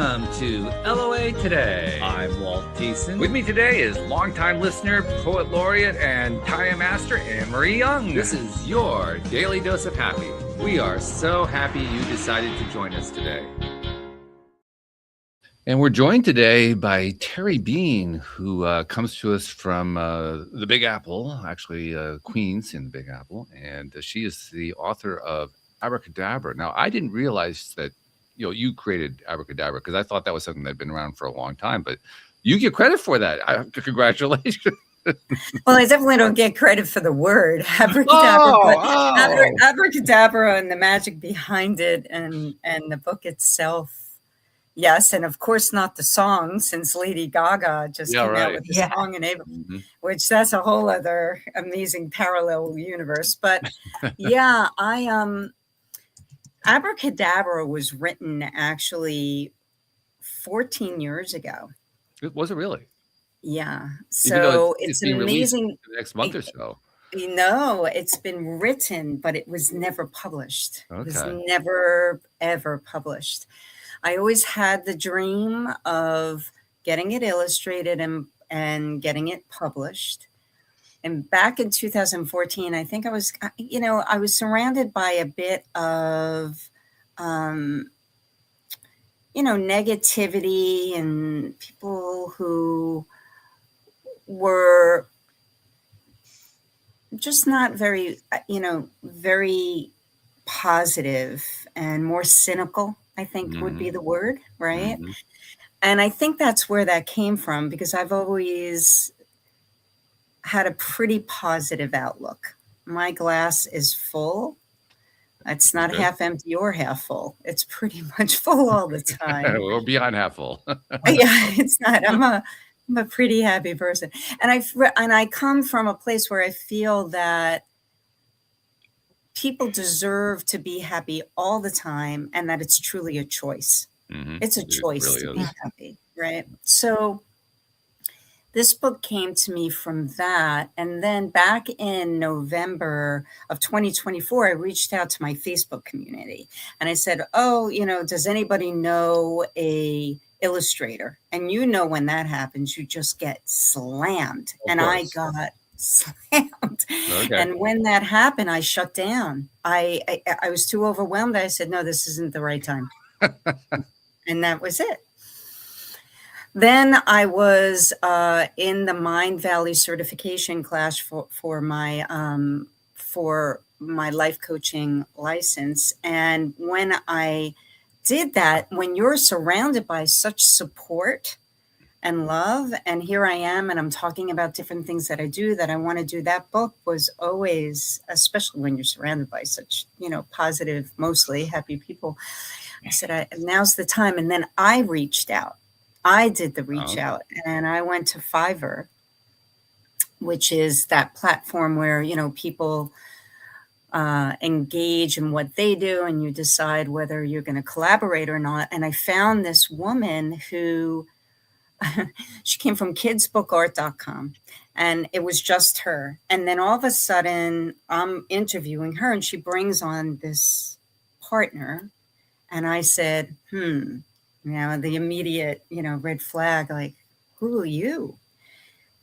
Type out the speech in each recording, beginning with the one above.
Welcome to LOA Today. I'm Walt Thiessen. With me today is longtime listener, poet laureate, and Taya Master Anne-Marie Young. This is your Daily Dose of Happy. We are so happy you decided to join us today. And we're joined today by Terry Bean, who comes to us from the Big Apple, actually Queens in the Big Apple. And she is the author of Abracadabra. Now, I didn't realize that you created Abracadabra because I thought that was something that had been around for a long time, but you get credit for that. Congratulations. Well, I definitely don't get credit for the word Abracadabra, Abracadabra and the magic behind it and the book itself. Yes, and of course not the song, since Lady Gaga just came out with the song in April, which that's a whole other amazing parallel universe. But yeah, Abracadabra was written actually 14 years ago. Was it really? Yeah. So it's amazing. The next month or so. No, it's been written, but it was never published. Okay. It was never, ever published. I always had the dream of getting it illustrated and getting it published. And back in 2014, I think I was surrounded by a bit of, negativity and people who were just not very positive and more cynical, I think would be the word, right? Mm-hmm. And I think that's where that came from, because I've always had a pretty positive outlook. My glass is full. It's not half empty or half full. It's pretty much full all the time. Or beyond half full. Yeah, it's not. I'm a pretty happy person. And I come from a place where I feel that people deserve to be happy all the time, and that it's truly a choice. Mm-hmm. It's a choice to be happy, right? So this book came to me from that. And then back in November of 2024, I reached out to my Facebook community and I said, does anybody know a illustrator? And when that happens, you just get slammed. And I got slammed. Okay. And when that happened, I shut down. I was too overwhelmed. I said, no, this isn't the right time. And that was it. Then I was in the Mind Valley certification class for my life coaching license. And when I did that, when you're surrounded by such support and love, and here I am, and I'm talking about different things that I do that I want to do, that book was always, especially when you're surrounded by such, positive, mostly happy people. I said, now's the time. And then I reached out. I did the reach out, and I went to Fiverr, which is that platform where, people engage in what they do, and you decide whether you're going to collaborate or not. And I found this woman who, she came from kidsbookart.com, and it was just her. And then all of a sudden I'm interviewing her, and she brings on this partner. And I said, the immediate, red flag, like, who are you?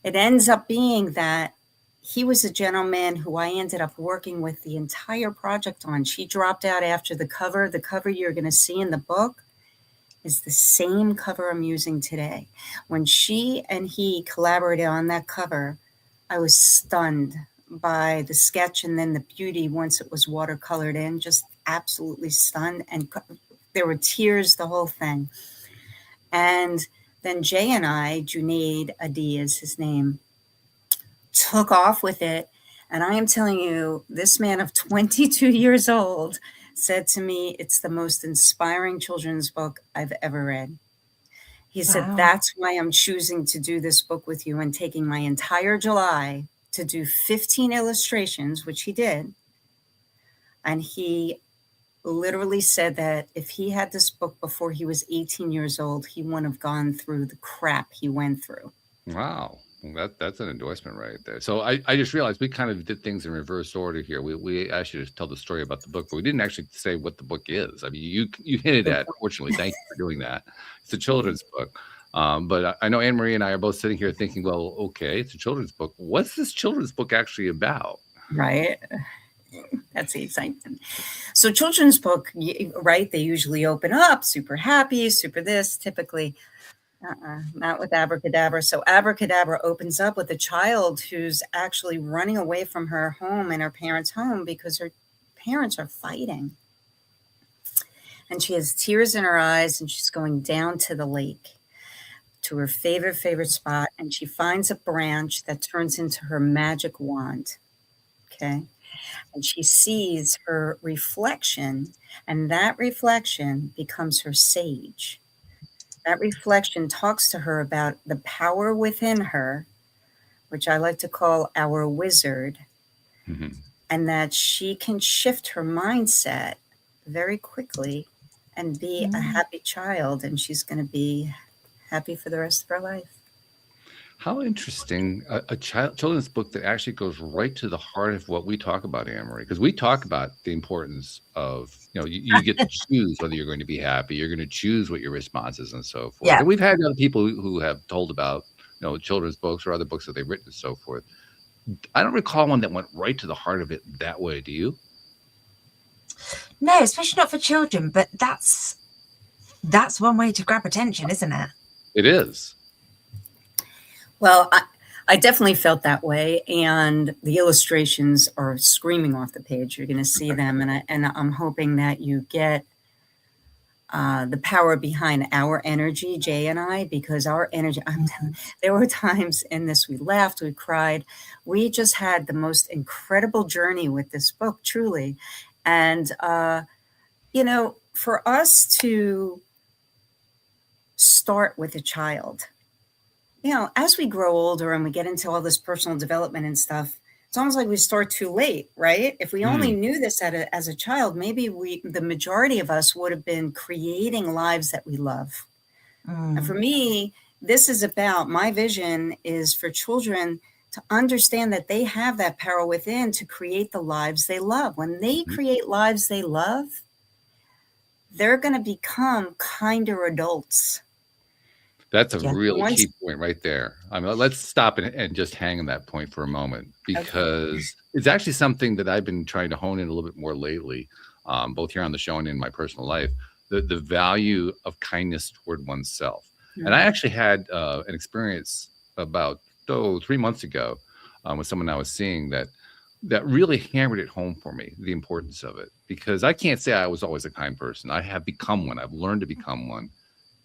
It ends up being that he was a gentleman who I ended up working with the entire project on. She dropped out after the cover. The cover you're going to see in the book is the same cover I'm using today. When she and he collaborated on that cover, I was stunned by the sketch and then the beauty once it was watercolored in, just absolutely stunned. And there were tears, the whole thing. And then Jay and I, Junaid Adi is his name, took off with it. And I am telling you, this man of 22 years old said to me, it's the most inspiring children's book I've ever read. He said, that's why I'm choosing to do this book with you and taking my entire July to do 15 illustrations, which he did. And he literally said that if he had this book before he was 18 years old, he wouldn't have gone through the crap he went through. Wow. Well, that's an endorsement right there. So I just realized we kind of did things in reverse order here. We actually just tell the story about the book, but we didn't actually say what the book is. I mean, you hinted Good at. point. Fortunately, thank you for doing that. It's a children's book, but I know Anne Marie and I are both sitting here thinking, well, okay, it's a children's book. What's this children's book actually about? Right? That's the excitement. So children's book, right? They usually open up super happy, super this, typically. Not with Abracadabra. So Abracadabra opens up with a child who's actually running away from her home and her parents' home because her parents are fighting. And she has tears in her eyes and she's going down to the lake to her favorite spot. And she finds a branch that turns into her magic wand. Okay. And she sees her reflection, and that reflection becomes her sage. That reflection talks to her about the power within her, which I like to call our wizard, Mm-hmm. and that she can shift her mindset very quickly and be a happy child, and she's going to be happy for the rest of her life. How interesting, a children's book that actually goes right to the heart of what we talk about, Anne Marie, because we talk about the importance of, you get to choose whether you're going to be happy, you're going to choose what your response is and so forth. Yeah. And we've had other people who have told about, children's books or other books that they've written and so forth. I don't recall one that went right to the heart of it that way. Do you? No, especially not for children, but that's one way to grab attention, isn't it? It is. Well, I definitely felt that way, and the illustrations are screaming off the page. You're going to see them, and I'm hoping that you get the power behind our energy, Jay and I, because our energy. There were times in this we laughed, we cried, we just had the most incredible journey with this book, truly, and for us to start with a child. As we grow older and we get into all this personal development and stuff, it's almost like we start too late, right? If we only knew this as a child, maybe the majority of us would have been creating lives that we love. And for me, this is about, my vision is for children to understand that they have that power within to create the lives they love. When they create lives they love, they're going to become kinder adults. That's a really key point right there. I mean, let's stop and just hang on that point for a moment, because it's actually something that I've been trying to hone in a little bit more lately, both here on the show and in my personal life, the value of kindness toward oneself. Mm-hmm. And I actually had an experience about 3 months ago with someone I was seeing that really hammered it home for me, the importance of it, because I can't say I was always a kind person. I have become one. I've learned to become one.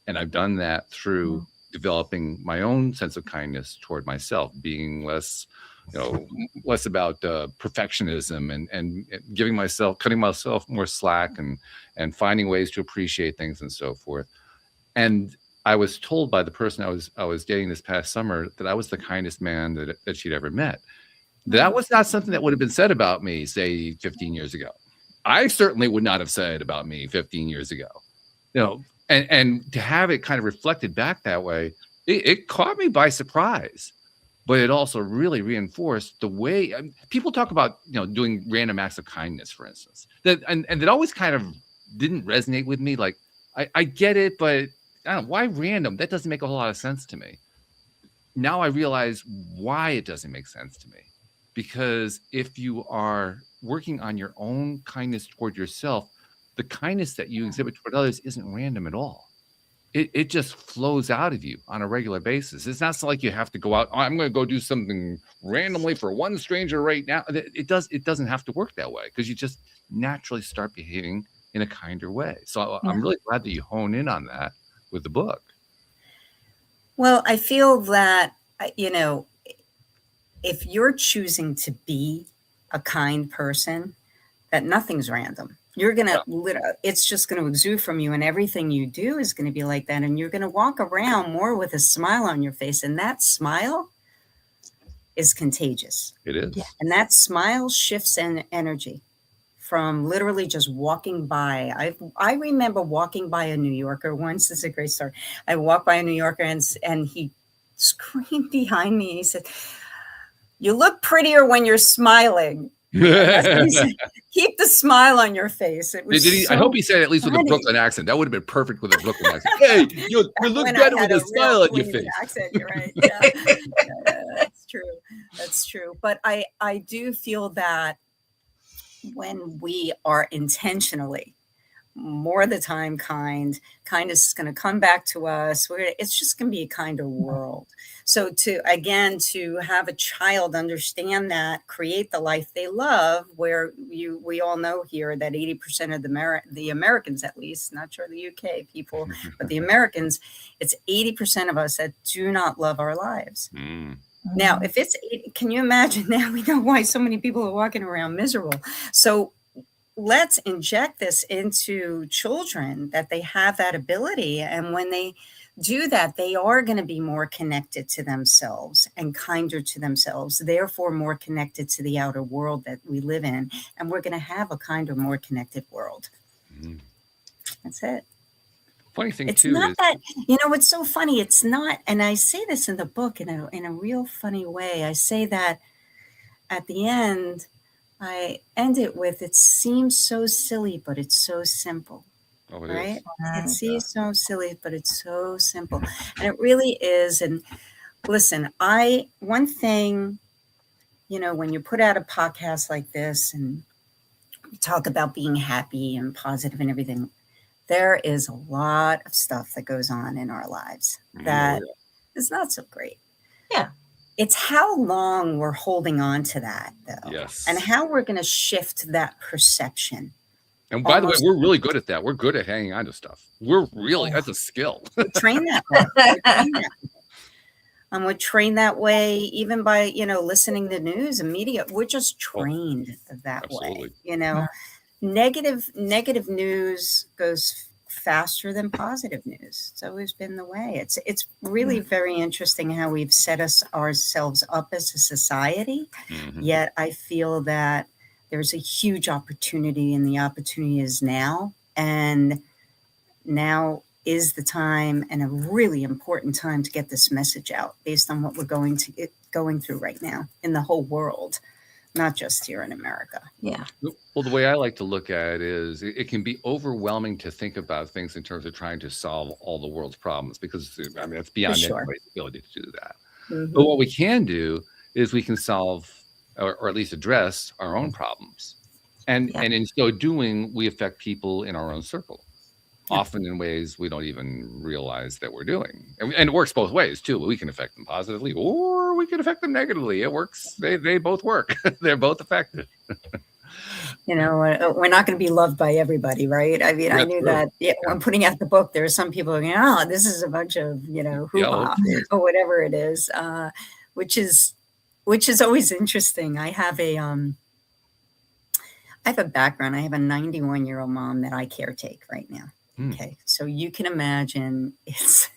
And I've done that through developing my own sense of kindness toward myself, being less about perfectionism and cutting myself more slack and finding ways to appreciate things and so forth. And I was told by the person I was dating this past summer that I was the kindest man that she'd ever met. That was not something that would have been said about me, say, 15 years ago. I certainly would not have said about me 15 years ago. And to have it kind of reflected back that way, it caught me by surprise, but it also really reinforced the way people talk about, doing random acts of kindness, for instance, and it always kind of didn't resonate with me. Like, I get it, but I don't know, why random? That doesn't make a whole lot of sense to me. Now I realize why it doesn't make sense to me, because if you are working on your own kindness toward yourself, the kindness that you exhibit toward others isn't random at all. It just flows out of you on a regular basis. It's not like you have to go out, I'm going to go do something randomly for one stranger right now. It doesn't have to work that way, because you just naturally start behaving in a kinder way. So I'm really glad that you hone in on that with the book. Well, I feel that, if you're choosing to be a kind person, that nothing's random. You're going to, it's just going to exude from you, and everything you do is going to be like that. And you're going to walk around more with a smile on your face. And that smile is contagious. It is. Yeah. And that smile shifts energy from literally just walking by. I remember walking by a New Yorker once. This is a great story. I walked by a New Yorker and he screamed behind me. He said, "You look prettier when you're smiling." That's what he said. Keep the smile on your face. It was I hope he said it at least with a funny. Brooklyn accent. That would have been perfect with a Brooklyn accent. Hey, you look When I better had with a smile on your Queens face. accent, you're right. Yeah. Yeah, that's true. That's true. But I do feel that when we are intentionally more of the time kindness is going to come back to us. It's just going to be a kinder world. So to have a child understand that, create the life they love, where we all know here that 80% of the Americans, at least, not sure the UK people, but the Americans, it's 80% of us that do not love our lives. Now, if it's, can you imagine? Now we know why so many people are walking around miserable. So let's inject this into children, that they have that ability. And when they do that, they are going to be more connected to themselves and kinder to themselves, therefore more connected to the outer world that we live in. And we're going to have a kinder, more connected world. That's it. Funny thing it's too not is that, it's so funny. It's not, and I say this in the book in a real funny way. I say that at the end, I end it with, it seems so silly, but it's so simple. Oh, it right? is. It seems so silly, but it's so simple. And it really is. And listen, one thing, when you put out a podcast like this and you talk about being happy and positive and everything, there is a lot of stuff that goes on in our lives that is not so great. Yeah. It's how long we're holding on to that, though. Yes. And how we're going to shift that perception. And by the way, we're really good at that. We're good at hanging on to stuff. That's a skill. We train that way. We're trained that way even by, listening to news and media. We're just trained that absolutely. way. Negative news goes faster than positive news. It's always been the way. It's really very interesting how we've set ourselves up as a society. Yet I feel that there's a huge opportunity, and the opportunity is now. And now is the time, and a really important time, to get this message out based on what we're going through right now in the whole world, not just here in America. Yeah. Well, the way I like to look at it is it can be overwhelming to think about things in terms of trying to solve all the world's problems, because it's beyond anybody's ability to do that. But what we can do is we can solve, or at least address, our own problems. And in so doing, we affect people in our own circle, often in ways we don't even realize that we're doing. And it works both ways, too. We can affect them positively, or we can affect them negatively. It works. They both work. They're both effective. We're not going to be loved by everybody, right? I mean, I knew that when putting out the book, there are some people going, "Oh, this is a bunch of, hoo-ha," or whatever it is, which is always interesting. I have a background. I have a 91-year-old mom that I caretake right now. Okay, so you can imagine it's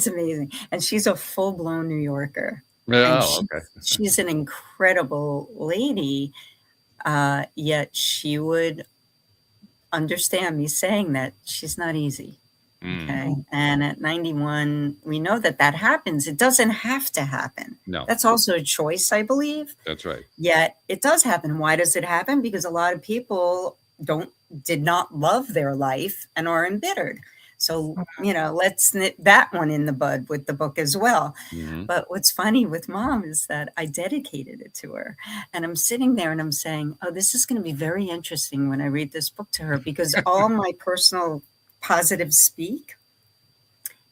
amazing, and she's a full-blown New Yorker. She's an incredible lady. Yet she would understand me saying that she's not easy. Okay. And at 91, we know that happens. It doesn't have to happen. No. That's also a choice, I believe. That's right. Yet it does happen. Why does it happen? Because a lot of people did not love their life and are embittered. So, let's nip that one in the bud with the book as well. But what's funny with Mom is that I dedicated it to her. And I'm sitting there and I'm saying, oh, this is going to be very interesting when I read this book to her, because all my personal positive speak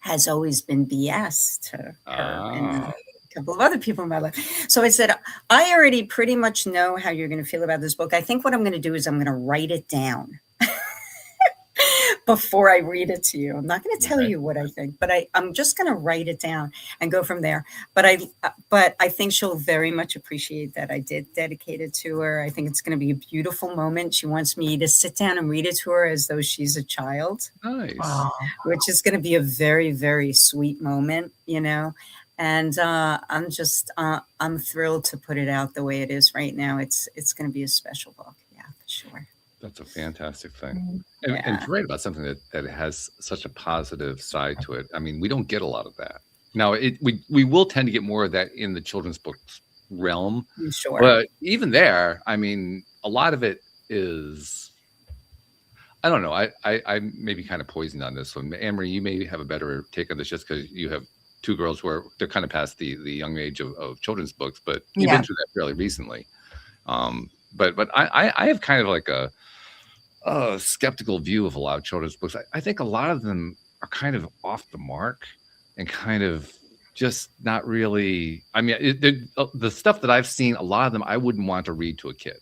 has always been BS to her and a couple of other people in my life. So I said, I already pretty much know how you're going to feel about this book. I think what I'm going to do is I'm going to write it down before I read it to you. I'm not going to tell you what I think, but I'm just going to write it down and go from there. But I think she'll very much appreciate that I did dedicate it to her. I think it's going to be a beautiful moment. She wants me to sit down and read it to her as though she's a child. Nice. Which is going to be a very, very sweet moment, And I'm thrilled to put it out the way it is right now. It's going to be a special book. Yeah, for sure. That's a fantastic thing. And to write about something that has such a positive side to it. I mean, we don't get a lot of that. Now, we will tend to get more of that in the children's books realm, Sure. but even there, I mean, a lot of it is, I don't know. I may be kind of poisoned on this one. Anne-Marie, you may have a better take on this just because you have two girls where they're kind of past the young age of children's books, but you've been through that fairly recently. But I have kind of like a skeptical view of a lot of children's books. I think a lot of them are kind of off the mark and kind of just not really. I mean, the stuff that I've seen, a lot of them I wouldn't want to read to a kid.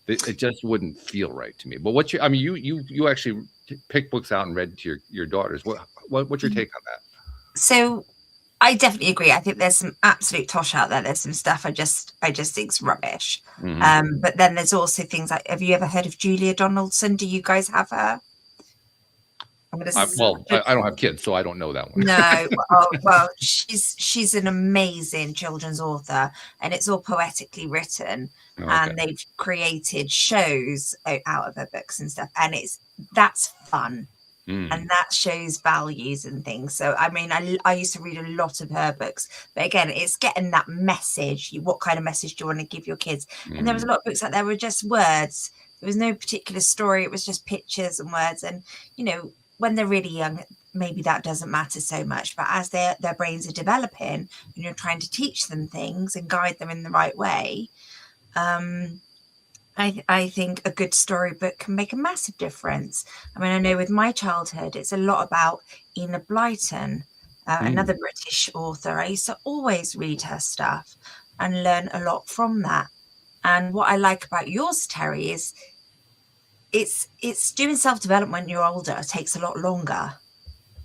It just wouldn't feel right to me. But you actually picked books out and read to your daughters. What's your take on that? So I definitely agree. I think there's some absolute tosh out there. There's some stuff I just think's rubbish. But then there's also things like, have you ever heard of Julia Donaldson? Do you guys have her? I don't have kids, so I don't know that one. No, well, she's an amazing children's author, and it's all poetically written, and they've created shows out of her books and stuff, and that's fun, and that shows values and things. So, I mean, I used to read a lot of her books, but again, it's getting that message. What kind of message do you want to give your kids? And there was a lot of books out there were just words. There was no particular story. It was just pictures and words, and when they're really young, maybe that doesn't matter so much. But as their brains are developing and you're trying to teach them things and guide them in the right way, I think a good storybook can make a massive difference. I mean, I know with my childhood, it's a lot about Enid Blyton, another British author. I used to always read her stuff and learn a lot from that. And what I like about yours, Terry, is it's doing self-development when you're older. It takes a lot longer.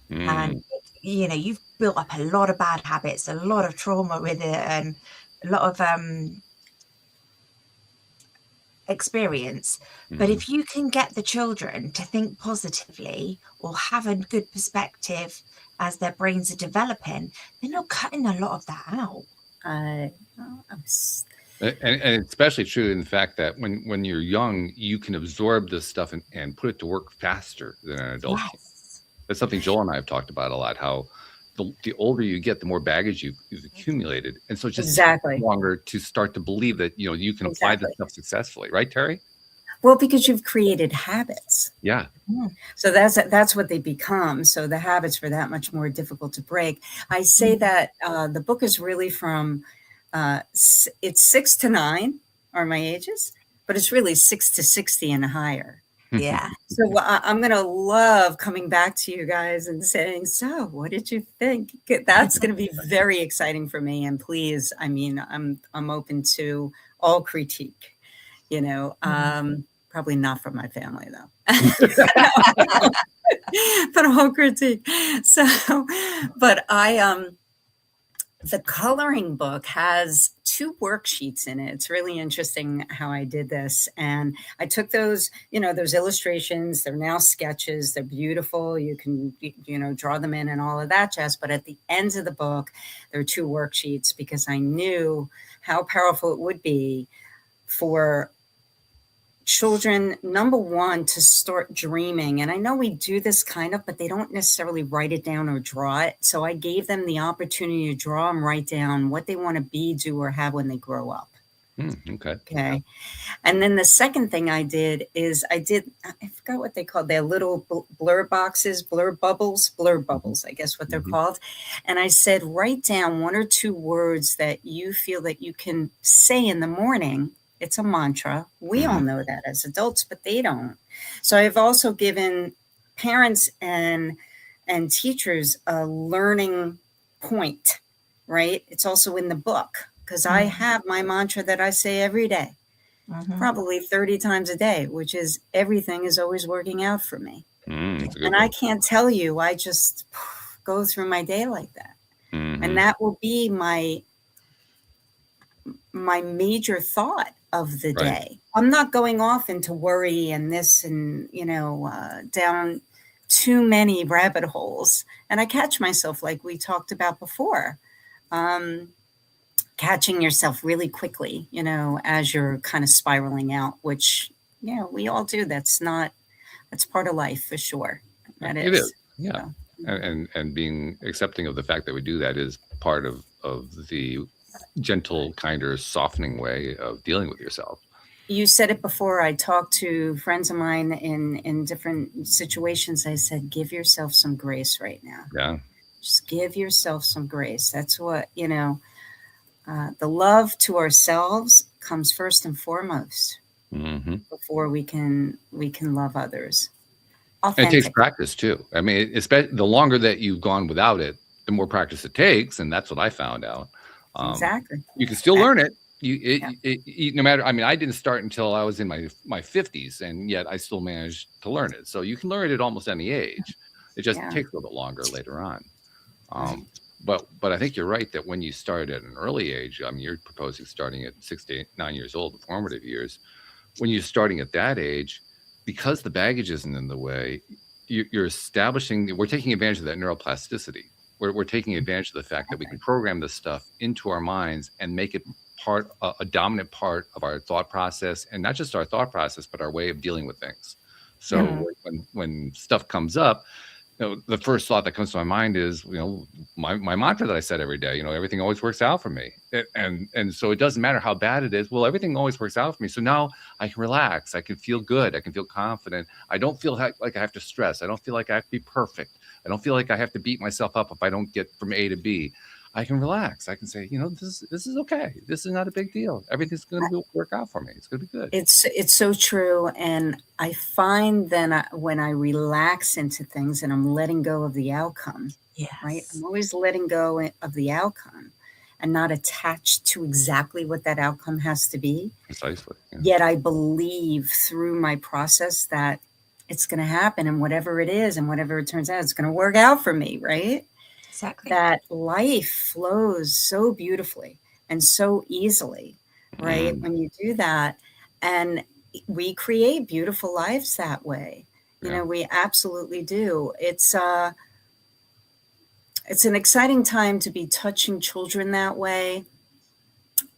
And you've built up a lot of bad habits, a lot of trauma with it, and a lot of experience. But if you can get the children to think positively or have a good perspective as their brains are developing, then you're cutting a lot of that out. And especially true in the fact that when you're young, you can absorb this stuff and put it to work faster than an adult. Yes. That's something Joel and I have talked about a lot, how the older you get, the more baggage you've accumulated. And so it just takes longer to start to believe that, you can apply this stuff successfully. Right, Terry? Well, because you've created habits. Yeah. So that's what they become. So the habits were that much more difficult to break. I say that the book is really from it's 6 to 9 are my ages, but it's really 6 to 60 and higher. Yeah. So I'm going to love coming back to you guys and saying, so what did you think? That's going to be very exciting for me. And please, I mean, I'm open to all critique, probably not from my family though, but all critique. So, but the coloring book has 2 worksheets in it. It's really interesting how I did this. And I took those, those illustrations. They're now sketches. They're beautiful. You can, draw them in and all of that jazz. But at the ends of the book, there are 2 worksheets because I knew how powerful it would be for children, number one, to start dreaming. And I know we do this kind of, but they don't necessarily write it down or draw it. So I gave them the opportunity to draw and write down what they want to be, do, or have when they grow up. Okay. And then the second thing I did is I forgot what they called. They're little blur bubbles, I guess what they're called. And I said, write down 1 or 2 words that you feel that you can say in the morning. It's a mantra. We all know that as adults, but they don't. So I've also given parents and teachers a learning point, right? It's also in the book because I have my mantra that I say every day, probably 30 times a day, which is everything is always working out for me. And I can't tell you, I just go through my day like that. And that will be my major thought of the day. I'm not going off into worry and this and, down too many rabbit holes. And I catch myself like we talked about before, catching yourself really quickly, as you're kind of spiraling out, which, we all do. That's part of life for sure. That is. It is. Yeah. and being accepting of the fact that we do that is part of the gentle, kinder, softening way of dealing with yourself. You said it before. I talked to friends of mine in different situations. I said, give yourself some grace right now. Yeah. Just give yourself some grace. That's what, the love to ourselves comes first and foremost before we can love others. It takes practice too. I mean, especially the longer that you've gone without it, the more practice it takes. And that's what I found out. Exactly. You can still learn it. No matter, I mean, I didn't start until I was in my 50s, and yet I still managed to learn it. So you can learn it at almost any age. It just takes a little bit longer later on. But I think you're right that when you start at an early age, I mean, you're proposing starting at 6 to 9 years old, the formative years. When you're starting at that age, because the baggage isn't in the way, we're taking advantage of that neuroplasticity. We're taking advantage of the fact that we can program this stuff into our minds and make it a dominant part of our thought process, and not just our thought process, but our way of dealing with things. So when stuff comes up, the first thought that comes to my mind is, my mantra that I said every day, everything always works out for me. And so it doesn't matter how bad it is. Well, everything always works out for me. So now I can relax. I can feel good. I can feel confident. I don't feel like I have to stress. I don't feel like I have to be perfect. I don't feel like I have to beat myself up if I don't get from A to B. I can relax. I can say, this is okay. This is not a big deal. Everything's going to work out for me. It's going to be good. It's so true. And I find then when I relax into things and I'm letting go of the outcome, right? I'm always letting go of the outcome and not attached to exactly what that outcome has to be. Precisely. Yeah. Yet I believe through my process that it's going to happen, and whatever it is and whatever it turns out, it's going to work out for me, right? Exactly. That life flows so beautifully and so easily, right? When you do that, and we create beautiful lives that way. We absolutely do. It's an exciting time to be touching children that way.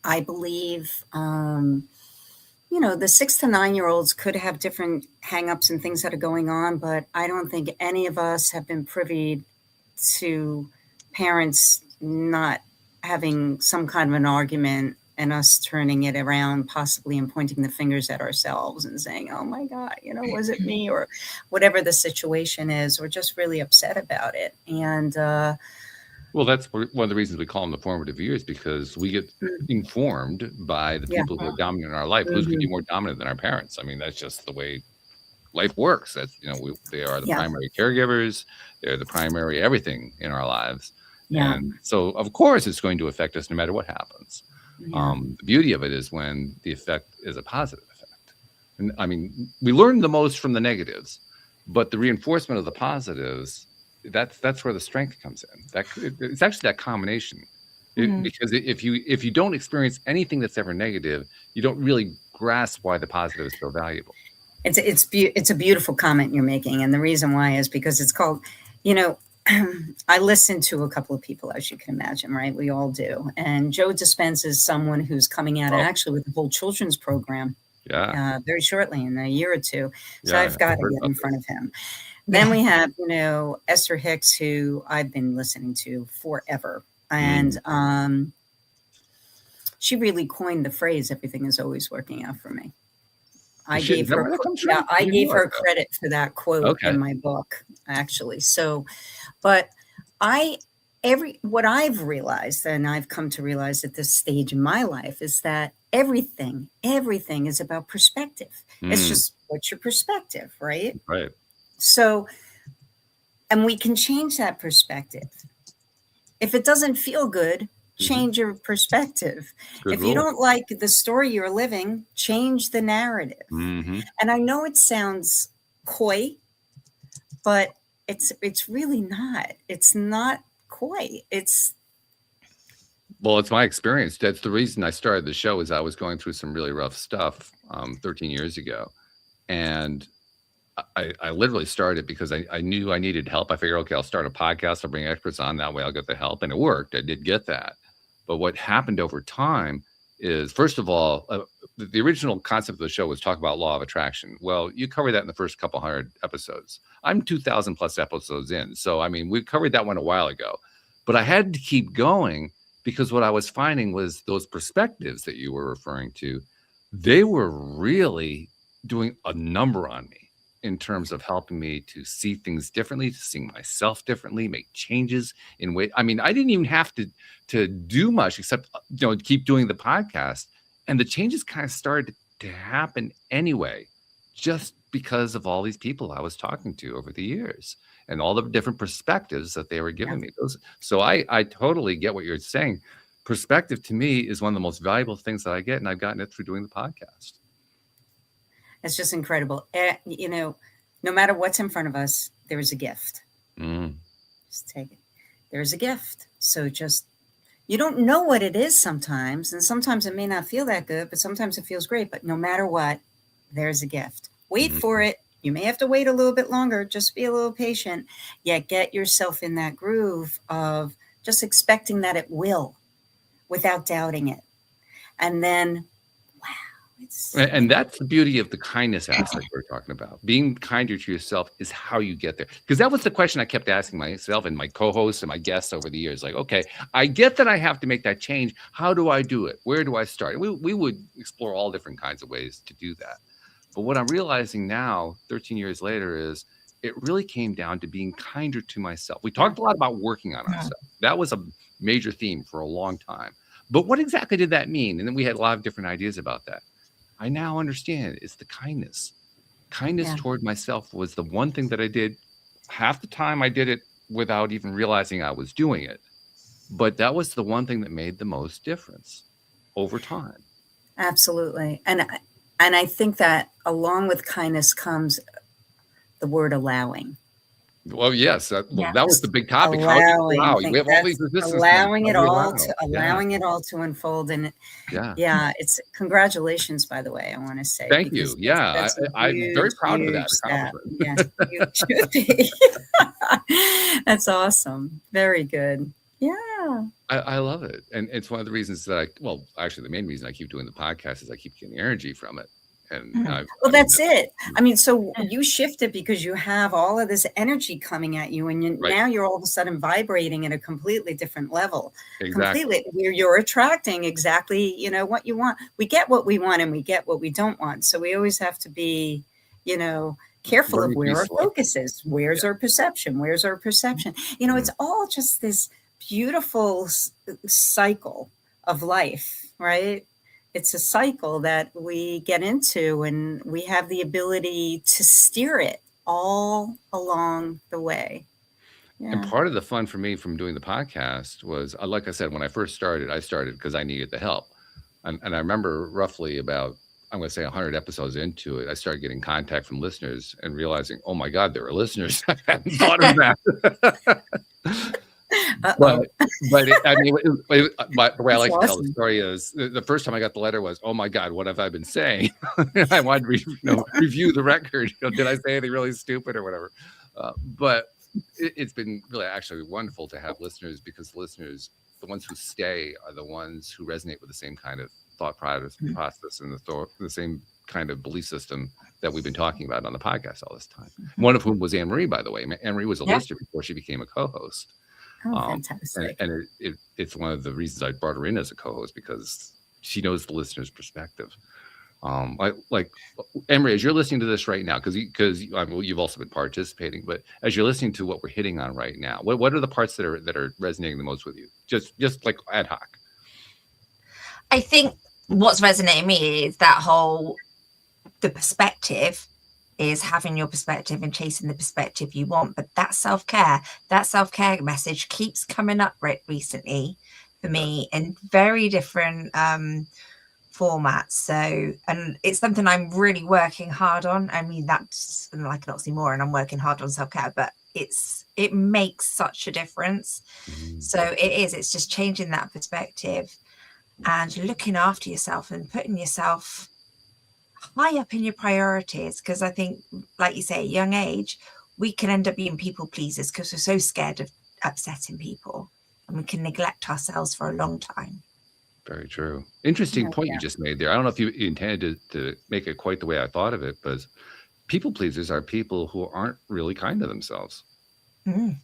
I believe, the 6 to 9 year olds could have different hangups and things that are going on, but I don't think any of us have been privy to parents not having some kind of an argument and us turning it around possibly and pointing the fingers at ourselves and saying, oh my God, was it me, or whatever the situation is, or just really upset about it. And well, that's one of the reasons we call them the formative years, because we get informed by the people who are dominant in our life. Who's going to be more dominant than our parents? I mean, that's just the way life works. That's they are the primary caregivers. They're the primary everything in our lives. And so of course it's going to affect us no matter what happens. The beauty of it is when the effect is a positive effect. And I mean, we learn the most from the negatives, but the reinforcement of the positives, that's where the strength comes in. It's actually that combination. Because if you don't experience anything that's ever negative, you don't really grasp why the positive is so valuable. It's a beautiful comment you're making, and the reason why is because it's called, I listen to a couple of people, as you can imagine, right? We all do. And Joe Dispenza is someone who's coming out actually with the whole children's program very shortly, in a year or two. So I've got to get in front of him. Then we have, Esther Hicks, who I've been listening to forever. And she really coined the phrase, everything is always working out for me. I gave her credit for that quote in my book, actually. So, but what I've realized, and I've come to realize at this stage in my life, is that everything is about perspective. It's just, what's your perspective, right? Right. So, and we can change that perspective. If it doesn't feel good, change your perspective. If you don't like the story you're living, change the narrative. And I know it sounds coy, but it's really not. It's not coy. Well, it's my experience. That's the reason I started the show, is I was going through some really rough stuff 13 years ago. And I literally started because I knew I needed help. I figured, okay, I'll start a podcast. I'll bring experts on. That way I'll get the help. And it worked. I did get that. But what happened over time is, first of all, the original concept of the show was talk about law of attraction. Well, you covered that in the first couple hundred episodes. I'm 2,000 plus episodes in. So, I mean, we covered that one a while ago. But I had to keep going because what I was finding was those perspectives that you were referring to, they were really doing a number on me in terms of helping me to see things differently, to see myself differently, make changes in way. I mean, I didn't even have to do much except, keep doing the podcast. And the changes kind of started to happen anyway, just because of all these people I was talking to over the years and all the different perspectives that they were giving me. So I totally get what you're saying. Perspective to me is one of the most valuable things that I get, and I've gotten it through doing the podcast. It's just incredible. No matter what's in front of us, there is a gift. Just take it. There's a gift. So you don't know what it is sometimes. And sometimes it may not feel that good, but sometimes it feels great. But no matter what, there's a gift. Wait for it. You may have to wait a little bit longer. Just be a little patient. Yet get yourself in that groove of just expecting that it will without doubting it. And then, and that's the beauty of the kindness aspect we're talking about. Being kinder to yourself is how you get there. Because that was the question I kept asking myself and my co-hosts and my guests over the years. Like, okay, I get that I have to make that change. How do I do it? Where do I start? We would explore all different kinds of ways to do that. But what I'm realizing now, 13 years later, is it really came down to being kinder to myself. We talked a lot about working on ourselves. That was a major theme for a long time. But what exactly did that mean? And then we had a lot of different ideas about that. I now understand it's the kindness. Kindness toward myself was the one thing that I did. Half the time I did it without even realizing I was doing it. But that was the one thing that made the most difference over time. Absolutely. And I think that along with kindness comes the word allowing. Well, yes, that was the big topic. Allowing, we have all these resistance. Allowing it all to unfold, and it's congratulations, by the way. I want to say, thank you. Yeah, I'm very proud of that. You should be. That's awesome. Very good. Yeah, I love it, and it's one of the reasons that actually, the main reason I keep doing the podcast is I keep getting energy from it. And that's it. I mean, so you shifted because you have all of this energy coming at you, and now you're all of a sudden vibrating at a completely different level. Exactly. Completely, you're attracting exactly, what you want. We get what we want, and we get what we don't want. So we always have to be, careful of where our focus is. Where's our perception? Where's our perception? It's all just this beautiful cycle of life, right? It's a cycle that we get into, and we have the ability to steer it all along the way. Yeah. And part of the fun for me from doing the podcast was, like I said, when I first started, I started because I needed the help. And I remember roughly about, I'm going to say 100 episodes into it, I started getting contact from listeners and realizing, oh my God, there are listeners. I hadn't thought of that. But the way I like to tell the story is the first time I got the letter was, oh my God, what have I been saying? I wanted to review the record. Did I say anything really stupid or whatever? But it's been really actually wonderful to have listeners, because listeners, the ones who stay, are the ones who resonate with the same kind of thought process and the same kind of belief system that we've been talking about on the podcast all this time. One of whom was Anne-Marie, by the way. Anne-Marie was a listener before she became a co-host. Fantastic. And it's one of the reasons I brought her in as a co-host, because she knows the listener's perspective. Like Emery, as you're listening to this right now, because you've also been participating, but as you're listening to what we're hitting on right now, what are the parts that are resonating the most with you? Just like ad hoc. I think what's resonating me is the perspective is having your perspective and chasing the perspective you want. But that self-care message keeps coming up recently for me in very different formats. So, and it's something I'm really working hard on. I mean, that's like an oxymoron, I'm working hard on self-care, but it makes such a difference. So it's just changing that perspective and looking after yourself and putting yourself high up in your priorities, because I think, like you say, at a young age, we can end up being people pleasers because we're so scared of upsetting people, and we can neglect ourselves for a long time. Very true. Interesting Yeah, point yeah. you just made there. I don't know if you intended to make it quite the way I thought of it, but people pleasers are people who aren't really kind to themselves. That's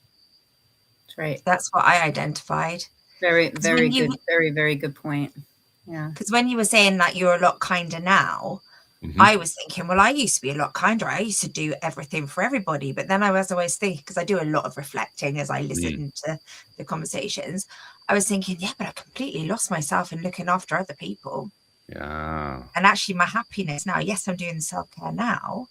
right. That's what I identified. Very, 'Cause very when you- good. Very, very good point. Yeah. Because when you were saying that you're a lot kinder now, Mhm. I was thinking, well, I used to be a lot kinder. I used to do everything for everybody. But then I was always thinking, because I do a lot of reflecting as I listen to the conversations, I was thinking, yeah, but I completely lost myself in looking after other people. Yeah. And actually my happiness now, yes, I'm doing self-care now.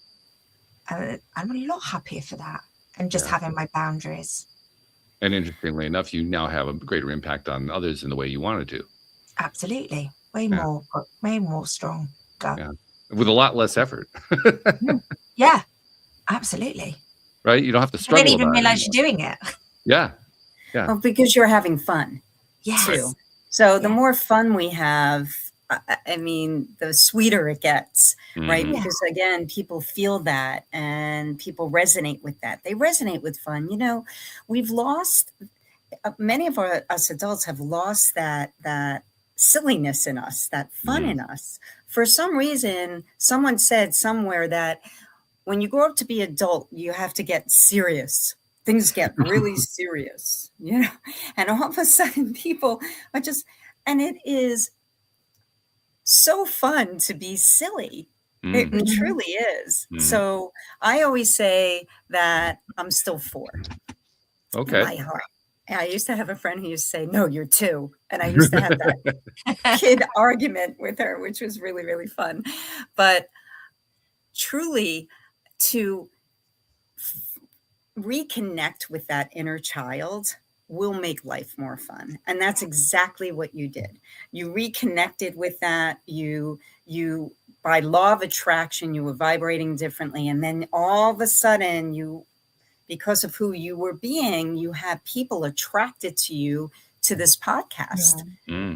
I'm a lot happier for that. And just having my boundaries. And interestingly enough, you now have a greater impact on others in the way you wanted to. Absolutely. Way more strong. Yeah. With a lot less effort. Yeah, absolutely. Right? You don't have to I struggle. didn't even about it realize anymore. you're doing it. Yeah. Yeah. Well, because you're having fun Yes. too. So the Yeah. more fun we have, I mean, the sweeter it gets, right? Mhm. Because again, people feel that and people resonate with that. They resonate with fun. You know, we've lost, many of us adults have lost that silliness in us, that fun in us. For some reason, someone said somewhere that when you grow up to be adult, you have to get serious. Things get really serious, you know, and all of a sudden people are just, and it is so fun to be silly. It Mhm. truly is. So I always say that I'm still 4 in Okay. my heart. And I used to have a friend who used to say, no, you're 2. And I used to have that kid argument with her, which was really, really fun. But truly, to reconnect with that inner child will make life more fun. And that's exactly what you did. You reconnected with that. You by law of attraction, you were vibrating differently. And then all of a sudden you, because of who you were being, you have people attracted to you to this podcast,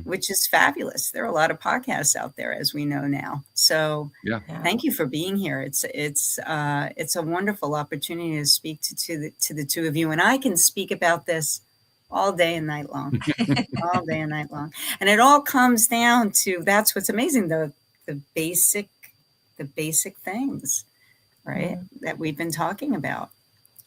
which is fabulous. There are a lot of podcasts out there, as we know now. So thank you for being here. It's a wonderful opportunity to speak to the two of you. And I can speak about this all day and night long, all day and night long. And it all comes down to, that's what's amazing, the basic things, right? That we've been talking about.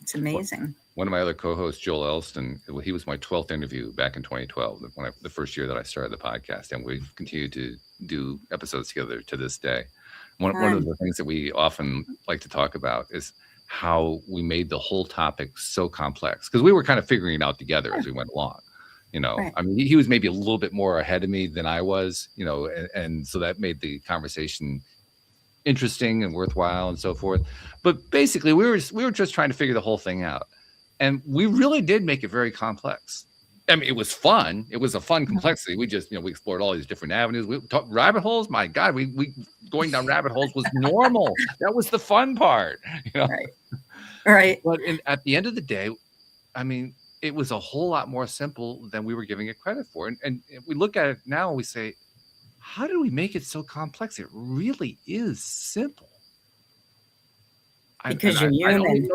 It's amazing. One of my other co-hosts, Joel Elston, he was my 12th interview back in 2012, the first year that I started the podcast, and we've continued to do episodes together to this day. One of the things that we often like to talk about is how we made the whole topic so complex, because we were kind of figuring it out together as we went along. You know, I mean, he was maybe a little bit more ahead of me than I was, you know, and so that made the conversation interesting and worthwhile and so forth. But basically, we were just trying to figure the whole thing out. And we really did make it very complex. I mean, it was fun. It was a fun complexity. We just, we explored all these different avenues. We talked rabbit holes. My God, we going down rabbit holes was normal. That was the fun part. Right. But at the end of the day, I mean, it was a whole lot more simple than we were giving it credit for. And if we look at it now and we say, how do we make it so complex? It really is simple. Because you're human.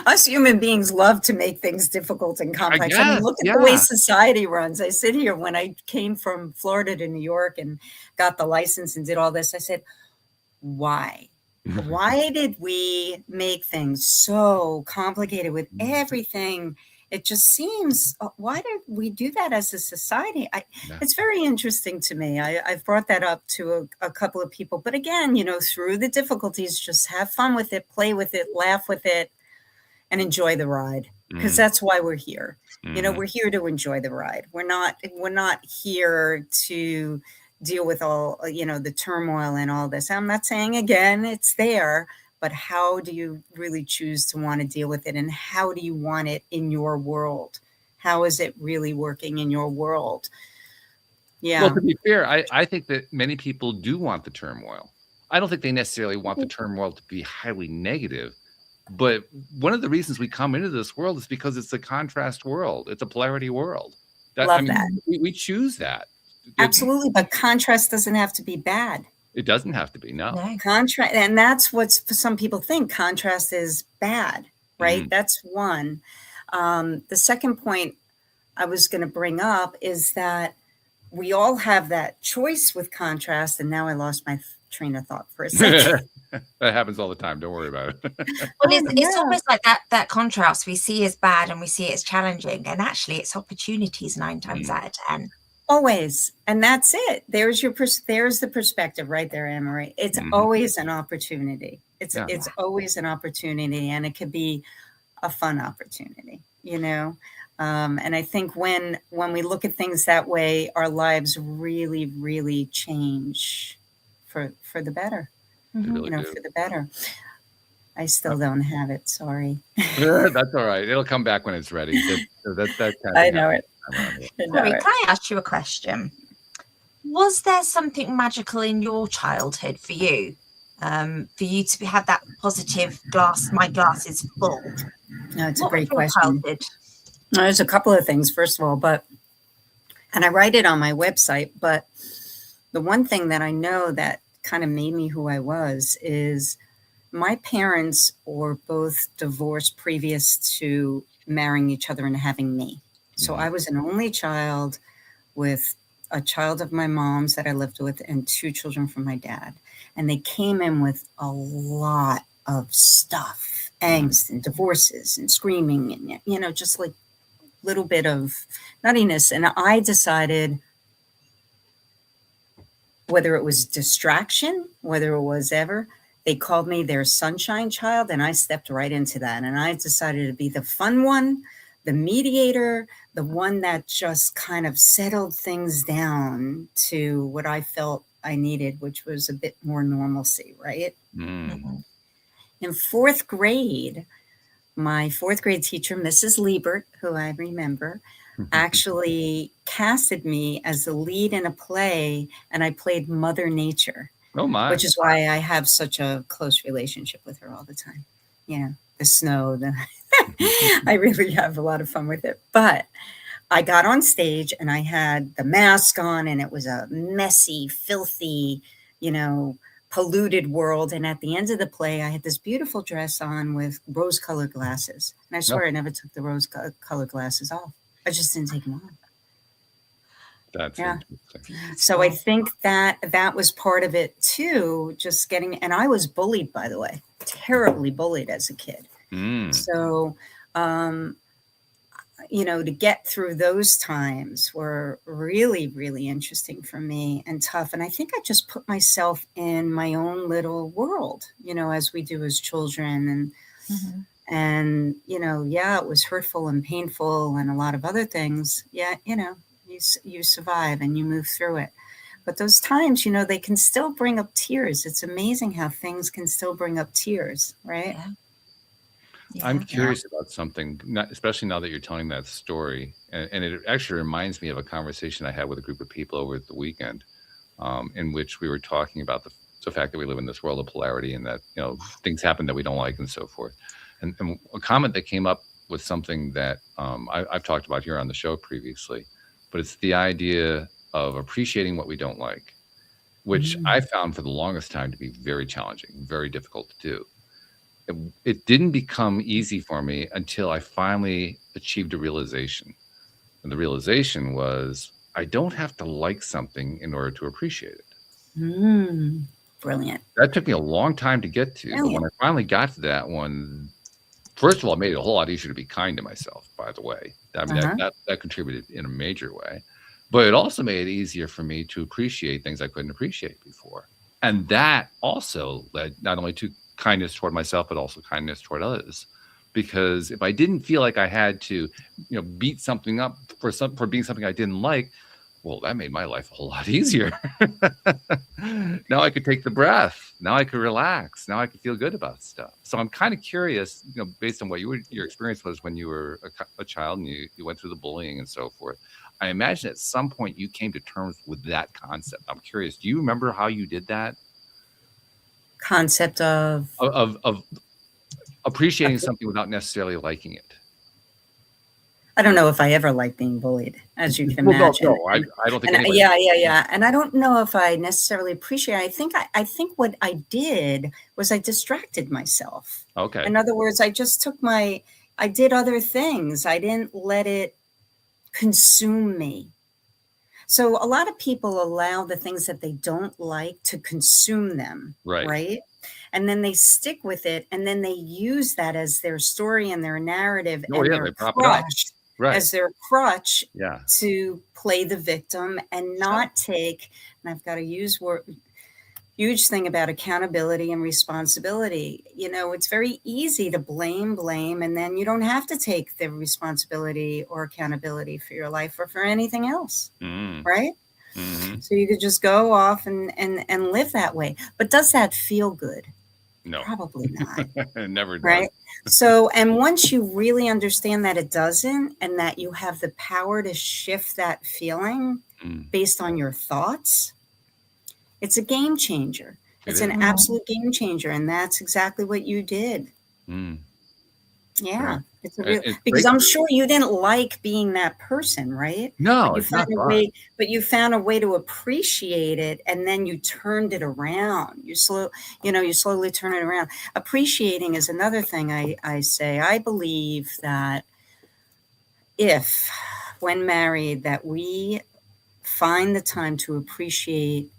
Us human beings love to make things difficult and complex. I mean, look at the way society runs. I sit here, when I came from Florida to New York and got the license and did all this, I said, why? Why did we make things so complicated with everything? It just seems, why did we do that as a society? It's very interesting to me. I've brought that up to a couple of people. But again, through the difficulties, just have fun with it, play with it, laugh with it, and enjoy the ride. Because that's why we're here. We're here to enjoy the ride. We're not here to deal with all, the turmoil and all this. I'm not saying, again, it's there. But how do you really choose to want to deal with it? And how do you want it in your world? How is it really working in your world? Yeah. Well, to be fair, I think that many people do want the turmoil. I don't think they necessarily want the turmoil to be highly negative. But one of the reasons we come into this world is because it's a contrast world. It's a polarity world. Love that. We choose that. Absolutely. But contrast doesn't have to be bad. It doesn't have to be, no. Contrast, and that's what some people think. Contrast is bad, right? That's one. The second point I was going to bring up is that we all have that choice with contrast. And now I lost my train of thought for a second. That happens all the time. Don't worry about it. Well, it's almost like that contrast we see as bad and we see it as challenging, and actually it's opportunities 9 times out of 10. Always. And that's it. There's there's the perspective right there, Anne-Marie. It's always an opportunity. It's always an opportunity, and it could be a fun opportunity, you know? And I think when we look at things that way, our lives really, really change for the better. Really for the better. I still don't have it. Sorry. That's all right. It'll come back when it's ready. I know it. Sorry, can I ask you a question? Was there something magical in your childhood for you to have that positive my glass is full? No, it's a great question. There's a couple of things, first of all, and I write it on my website, but the one thing that I know that kind of made me who I was is my parents were both divorced previous to marrying each other and having me. So I was an only child with a child of my mom's that I lived with and 2 children from my dad. And they came in with a lot of stuff, angst and divorces and screaming and, you know, just like a little bit of nuttiness. And I decided, whether it was distraction, whether it was ever, they called me their sunshine child, and I stepped right into that. And I decided to be the fun one, the mediator, the one that just kind of settled things down to what I felt I needed, which was a bit more normalcy, right? In 4th grade, my 4th grade teacher, Mrs. Liebert, who I remember, actually casted me as the lead in a play, and I played Mother Nature. Oh my! Which is why I have such a close relationship with her all the time. You know, the snow, I really have a lot of fun with it. But I got on stage and I had the mask on, and it was a messy, filthy, you know, polluted world. And at the end of the play, I had this beautiful dress on with rose-colored glasses. And I swear I never took the rose-colored glasses off. I just didn't take them on. That's interesting. So I think that was part of it too, just getting, and I was bullied, by the way, terribly bullied as a kid. So, you know, to get through those times were really, really interesting for me and tough. And I think I just put myself in my own little world, you know, as we do as children. And, you know, it was hurtful and painful and a lot of other things. Yeah, you know, you survive and you move through it. But those times, you know, they can still bring up tears. It's amazing how things can still bring up tears, right? I'm curious about something, especially now that you're telling that story. And it actually reminds me of a conversation I had with a group of people over the weekend, in which we were talking about the fact that we live in this world of polarity and that, you know, things happen that we don't like and so forth. And a comment that came up was something that I've talked about here on the show previously, but it's the idea of appreciating what we don't like, which I found for the longest time to be very challenging, very difficult to do. It didn't become easy for me until I finally achieved a realization. And the realization was I don't have to like something in order to appreciate it. Brilliant. That took me a long time to get to. But when I finally got to that one, first of all, it made it a whole lot easier to be kind to myself, by the way. I mean, that contributed in a major way. But it also made it easier for me to appreciate things I couldn't appreciate before. And that also led not only to kindness toward myself, but also kindness toward others. Because if I didn't feel like I had to, you know, beat something up for being something I didn't like, well, that made my life a whole lot easier. Now I could take the breath. Now I could relax. Now I could feel good about stuff. So I'm kind of curious, you know, based on what your experience was when you were a child and you went through the bullying and so forth. I imagine at some point you came to terms with that concept. I'm curious. Do you remember how you did that? Concept of appreciating something without necessarily liking it. I don't know if I ever liked being bullied, as you can imagine. No, I don't think. Yeah. And I don't know if I necessarily appreciate it. I think what I did was I distracted myself. Okay. In other words, I just I did other things. I didn't let it consume me. So a lot of people allow the things that they don't like to consume them, Right. right? And then they stick with it, and then they use that as their story and their narrative Oh, and yeah, their they prop it up. crutch, Right. as their crutch Yeah. to play the victim and not take, and I've got to use huge thing about accountability and responsibility. You know, it's very easy to blame, and then you don't have to take the responsibility or accountability for your life or for anything else, right? Mm-hmm. So you could just go off and live that way. But does that feel good? No. Probably not. It never does. Right? So, and once you really understand that it doesn't, and that you have the power to shift that feeling based on your thoughts, it's a game changer. It's an absolute game changer. And that's exactly what you did. Yeah. It's a real, because I'm sure you didn't like being that person, right? No, but you found a way, but you found a way to appreciate it, and then you turned it around. You slowly turn it around. Appreciating is another thing I say. I believe that if, when married, that we find the time to appreciate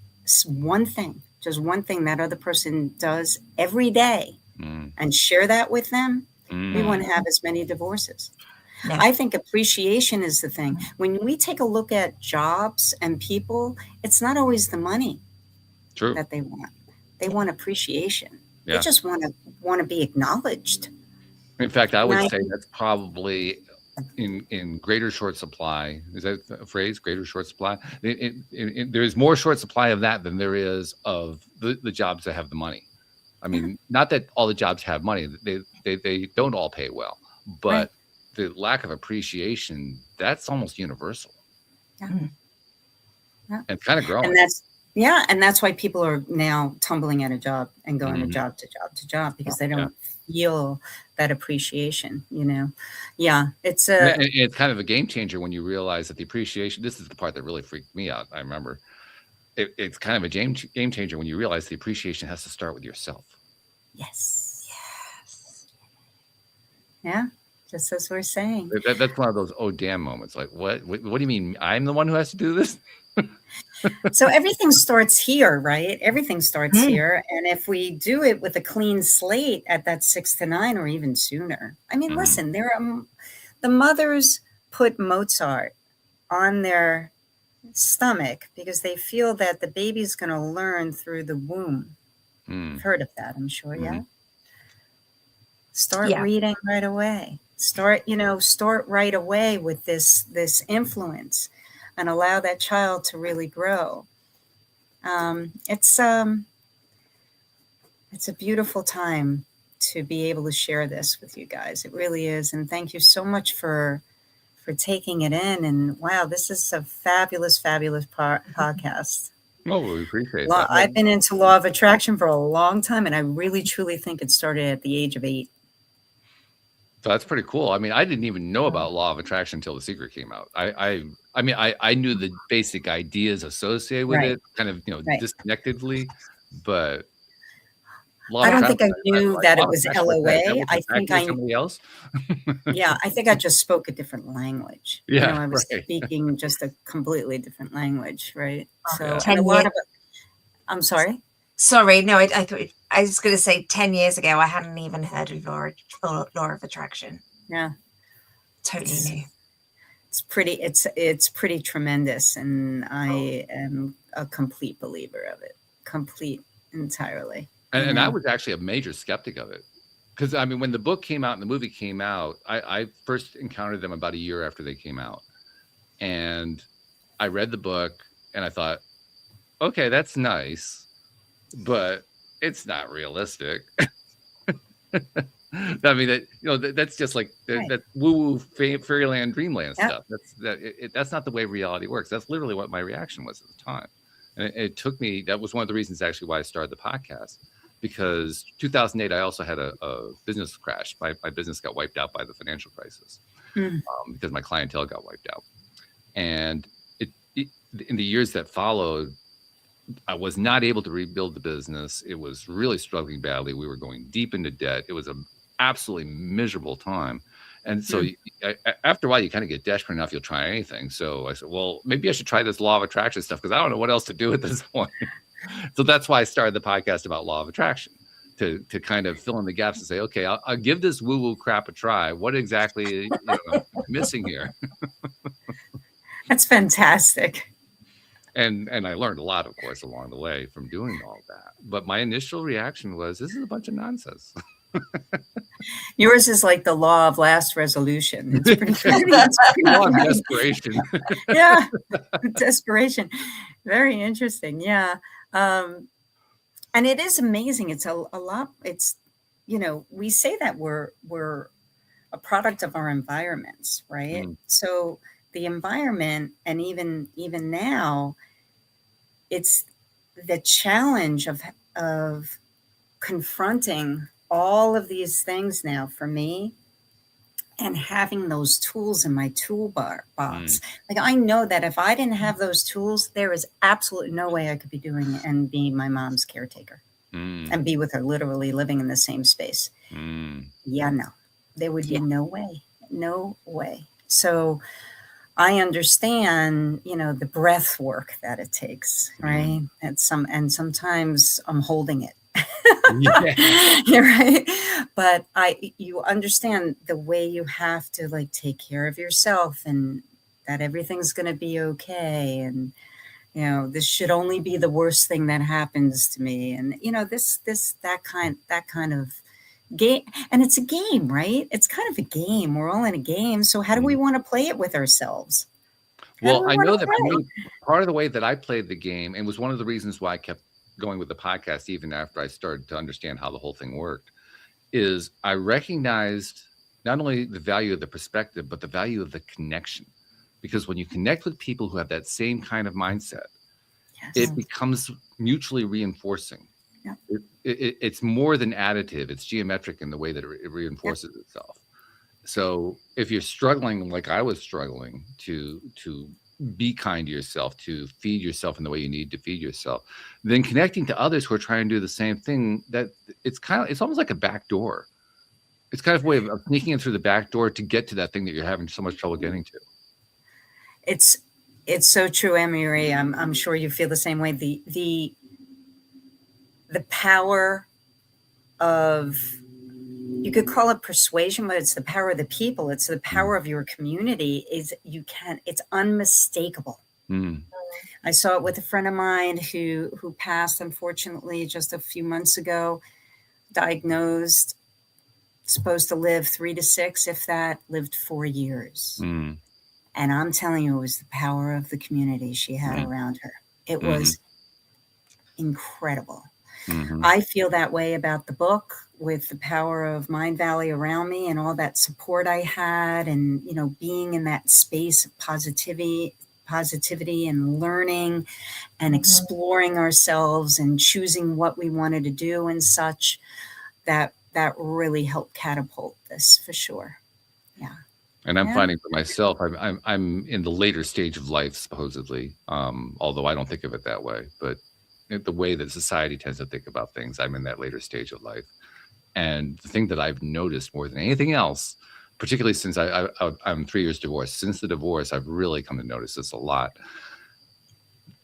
one thing, just one thing that other person does every day, and share that with them, we won't have as many divorces. No. I think appreciation is the thing. When we take a look at jobs and people, it's not always the money that they want. They want appreciation. Yeah. They just want to be acknowledged. In fact, I would say that's probably in greater short supply. Is that a phrase? Greater short supply? There's more short supply of that than there is of the jobs that have the money. I mean, not that all the jobs have money. They don't all pay well, but the lack of appreciation, that's almost universal. Yeah. And kind of growing. And that's why people are now tumbling at a job and going to job to job to job, because they don't feel that appreciation, you know? Yeah. It's kind of a game changer when you realize that the appreciation, this is the part that really freaked me out. I remember it's kind of a game changer when you realize the appreciation has to start with yourself. Yes. Yeah. Just as we're saying. That's one of those oh damn moments. Like, what do you mean I'm the one who has to do this? So everything starts here, right? Everything starts here. And if we do it with a clean slate at that 6 to 9 or even sooner. I mean, listen, the mothers put Mozart on their stomach because they feel that the baby's going to learn through the womb. You've heard of that, I'm sure. Yeah. Start reading right away. Start right away with this influence, and allow that child to really grow. It's a beautiful time to be able to share this with you guys. It really is. And thank you so much for taking it in. And wow, this is a fabulous, fabulous podcast. Oh, we appreciate that. I've been into law of attraction for a long time, and I really, truly think it started at the age of 8. So that's pretty cool. I mean, I didn't even know about law of attraction until The Secret came out. I knew the basic ideas associated with it, kind of, disconnectedly, but I don't think I knew that it was LOA. I think I somebody else. Yeah, I think I just spoke a different language. Yeah, I was speaking just a completely different language, right? So I'm sorry. Sorry, no, I thought I was going to say 10 years ago I hadn't even heard of law of attraction. Yeah, totally new. It's pretty tremendous, and I am a complete believer of it, entirely. And I was actually a major skeptic of it, because I mean, when the book came out and the movie came out, I first encountered them about a year after they came out, and I read the book and I thought, okay, that's nice, but it's not realistic. I mean, that's just like that woo-woo fairyland dreamland stuff. That's not the way reality works. That's literally what my reaction was at the time. And it took me, that was one of the reasons actually why I started the podcast, because 2008, I also had a business crash. My business got wiped out by the financial crisis because my clientele got wiped out. And in the years that followed, I was not able to rebuild the business. It was really struggling badly. We were going deep into debt. It was an absolutely miserable time. And so after a while, you kind of get desperate enough, you'll try anything. So I said, well, maybe I should try this law of attraction stuff because I don't know what else to do at this point. So that's why I started the podcast about law of attraction, to kind of fill in the gaps and say, okay, I'll give this woo-woo crap a try. What exactly am missing here? That's fantastic. And I learned a lot, of course, along the way from doing all that. But my initial reaction was, this is a bunch of nonsense. Yours is like the law of last resolution. It's pretty funny. It's pretty Law of funny. desperation. Yeah, desperation. Very interesting. Yeah. And it is amazing. It's a lot. It's, we say that we're a product of our environments, right? So the environment, and even now, it's the challenge of confronting all of these things now for me, and having those tools in my toolbox. Like, I know that if I didn't have those tools, there is absolutely no way I could be doing it and be my mom's caretaker and be with her, literally living in the same space. Yeah, no, there would be no way. So I understand, the breath work that it takes, right? And sometimes I'm holding it. You're right. But you understand the way you have to like take care of yourself, and that everything's going to be okay. And, this should only be the worst thing that happens to me. And, that kind of game. And it's a game, right? It's kind of a game. We're all in a game. So how do we want to play it with ourselves? Well, I know that for me, part of the way that I played the game, and was one of the reasons why I kept going with the podcast even after I started to understand how the whole thing worked, is I recognized not only the value of the perspective, but the value of the connection. Because when you connect with people who have that same kind of mindset, it becomes mutually reinforcing. Yeah. It's more than additive. It's geometric in the way that it reinforces itself. So if you're struggling, like I was struggling, to be kind to yourself, to feed yourself in the way you need to feed yourself, then connecting to others who are trying to do the same thing, that it's almost like a back door. It's kind of a way of sneaking in through the back door to get to that thing that you're having so much trouble getting to. It's so true, Emery. I'm sure you feel the same way. The power of, you could call it persuasion, but it's the power of the people. It's the power of your community. It's unmistakable. I saw it with a friend of mine who passed, unfortunately, just a few months ago, diagnosed, supposed to live 3 to 6, if that, lived 4 years. And I'm telling you, it was the power of the community she had around her. It was incredible. I feel that way about the book, with the power of Mind Valley around me and all that support I had, and, being in that space of positivity and learning and exploring ourselves and choosing what we wanted to do and such, that really helped catapult this for sure. Yeah. And I'm finding for myself, I'm in the later stage of life, supposedly, although I don't think of it that way. But the way that society tends to think about things, I'm in that later stage of life. And the thing that I've noticed more than anything else, particularly since I'm 3 years divorced, since the divorce, I've really come to notice this a lot.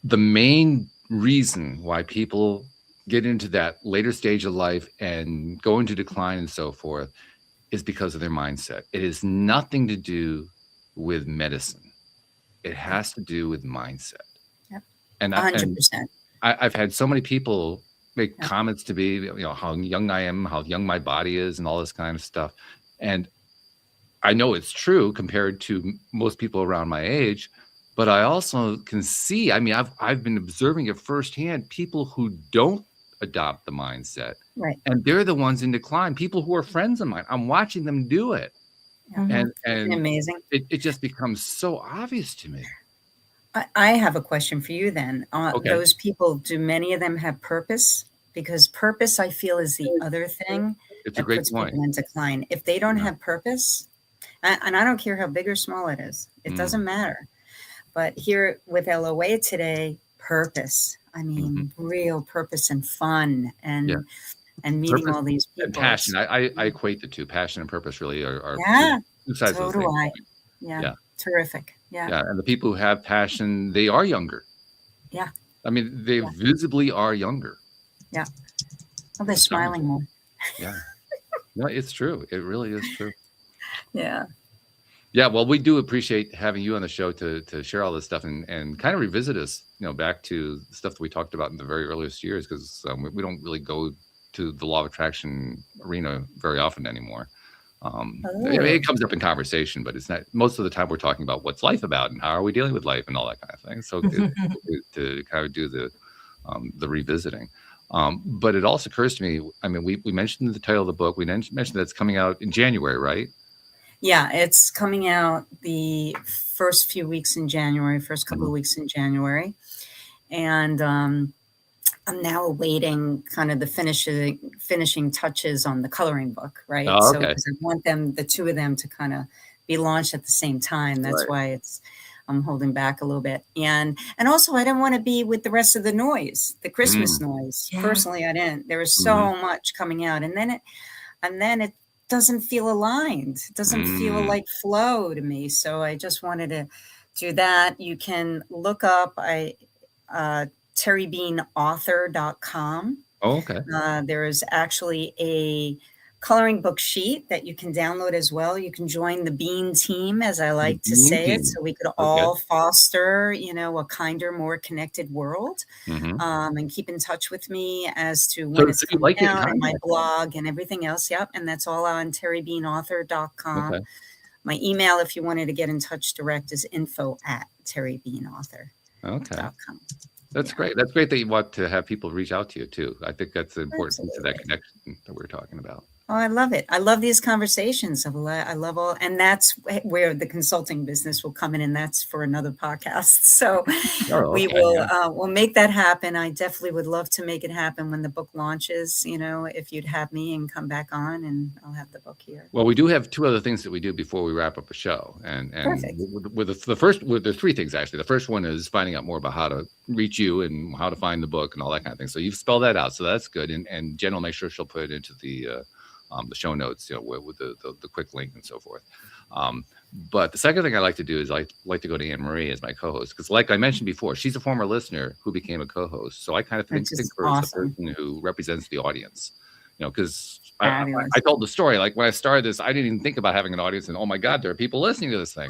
The main reason why people get into that later stage of life and go into decline and so forth is because of their mindset. It has nothing to do with medicine. It has to do with mindset. Yep. And 100%. I've had so many people make comments to me, how young I am, how young my body is, and all this kind of stuff. And I know it's true compared to most people around my age, but I also can see, I've been observing it firsthand, people who don't adopt the mindset. Right. And they're the ones in decline. People who are friends of mine, I'm watching them do it. And amazing. It just becomes so obvious to me. I have a question for you then. Okay. Those people, do many of them have purpose? Because purpose, I feel, is the other thing It's a great puts point. people in decline. If they don't have purpose, and I don't care how big or small it is, it doesn't matter. But here with LOA today, purpose. Real purpose and fun and meeting Purpose all these people. And passion. I equate the two. Passion and purpose really are Two sides So of the do same I. coin. Yeah. Yeah. Terrific. Yeah. Yeah. And the people who have passion, they are younger. Yeah. I mean, they visibly are younger. Yeah. Oh, they're smiling more. Yeah. No, it's true. It really is true. Yeah. Yeah, well, we do appreciate having you on the show to share all this stuff and kind of revisit us, back to stuff that we talked about in the very earliest years, because we don't really go to the law of attraction arena very often anymore. It comes up in conversation, but it's not. Most of the time, we're talking about what's life about and how are we dealing with life and all that kind of thing. So to kind of do the revisiting. But it also occurs to me. I mean, we mentioned the title of the book. We mentioned that it's coming out in January, right? Yeah, it's coming out the first few weeks in January, first couple of weeks in January. And I'm now awaiting kind of the finishing touches on the coloring book, right? Oh, So okay. because I want the two of them to kind of be launched at the same time. That's why I'm holding back a little bit. And also I didn't want to be with the rest of the noise, the Christmas noise. Yeah. Personally, I didn't. There was so much coming out. And then it doesn't feel aligned. It doesn't feel like flow to me. So I just wanted to do that. You can look up terrybeanauthor.com. Oh, okay. There is actually a coloring book sheet that you can download as well. You can join the Bean team, as I like to say it, so we could all foster, a kinder, more connected world, and keep in touch with me as to when it's coming out and my blog and everything else. Yep. And that's all on terrybeanauthor.com. Okay. My email, if you wanted to get in touch direct, is info@terrybeanauthor.com. Okay. That's great. That's great that you want to have people reach out to you too. I think that's important to that connection that we're talking about. Oh, I love it. I love these conversations. I love all, and that's where the consulting business will come in, and that's for another podcast. So we will, we'll make that happen. I definitely would love to make it happen when the book launches, if you'd have me and come back on, and I'll have the book here. Well, we do have two other things that we do before we wrap up a show. And with there's three things actually. The first one is finding out more about how to reach you and how to find the book and all that kind of thing. So you've spelled that out. So that's good. And Jen will make sure she'll put it into the show notes, with the quick link and so forth. But the second thing I like to do is I like to go to Anne Marie as my co-host, because like I mentioned before, she's a former listener who became a co-host. So I kind of think of her as the person who represents the audience, because I told the story, like when I started this, I didn't even think about having an audience and, oh my God, there are people listening to this thing,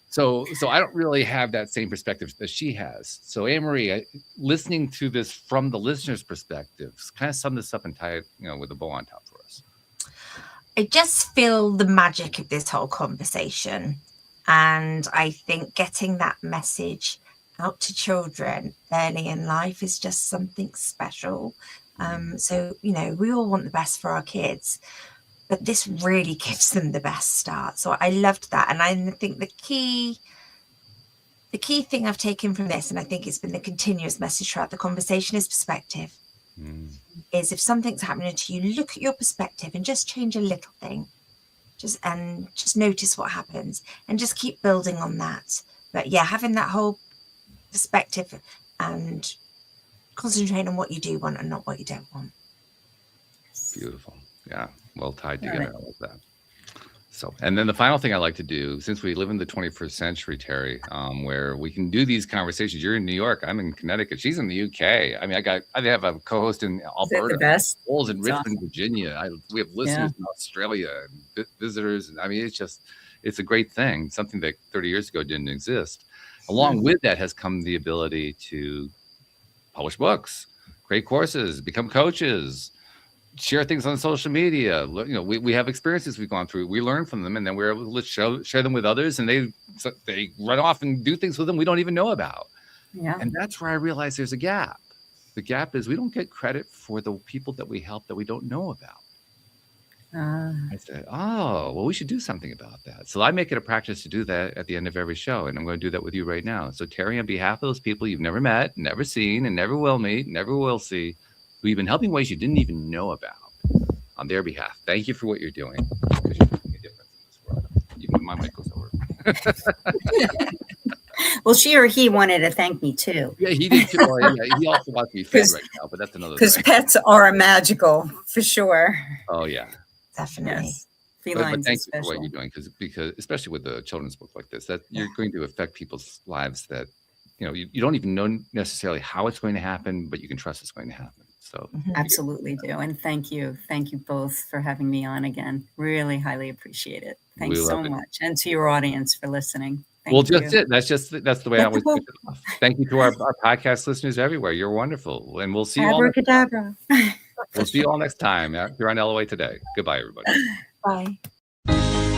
So I don't really have that same perspective that she has. So Anne Marie, listening to this from the listener's perspective, kind of sum this up and tie it, with a bow on top for us. I just feel the magic of this whole conversation. And I think getting that message out to children early in life is just something special. So, we all want the best for our kids, but this really gives them the best start. So I loved that. And I think the key thing I've taken from this, and I think it's been the continuous message throughout the conversation, is perspective. Is if something's happening to you, look at your perspective and just change a little thing. Just notice what happens and just keep building on that. But yeah, having that whole perspective and concentrating on what you do want and not what you don't want. Beautiful. Yeah. Well tied together. I love that. So, and then the final thing I like to do, since we live in the 21st century, Terry, where we can do these conversations. You're in New York. I'm in Connecticut. She's in the UK. I mean, I have a co-host in Alberta. The best? Bowles in Richmond, Virginia. We have listeners in Australia, and visitors. I mean, it's a great thing. Something that 30 years ago didn't exist. Along with that has come the ability to publish books, create courses, become coaches, share things on social media. We have experiences we've gone through. We learn from them, and then we're able to share them with others, and they run off and do things with them we don't even know about. Yeah. And that's where I realize there's a gap. The gap is we don't get credit for the people that we help that we don't know about. I said, well, we should do something about that. So I make it a practice to do that at the end of every show, and I'm going to do that with you right now. So Terry, on behalf of those people you've never met, never seen, and never will meet, never will see, who you've been helping ways you didn't even know about, on their behalf, thank you for what you're doing, because you're making a difference in this world. Even when my mic goes over. Well, she or he wanted to thank me too. Yeah, he did too. He also wants to be fed right now, but that's another thing. Because pets are magical, for sure. Oh, yeah. Definitely. Yes. Felines thank is you for what special. you're doing, because especially with a children's book like this, that you're going to affect people's lives that you don't even know necessarily how it's going to happen, but you can trust it's going to happen. So Absolutely do. And thank you both for having me on again. Really highly appreciate it. We Thanks so love it. much, and to your audience for listening. Thank Well, you. that's the way I always finish it off. Thank you to our podcast listeners everywhere. You're wonderful, and we'll see you all. Abracadabra. We'll see you all next time here on LOA Today. Goodbye, everybody. Bye.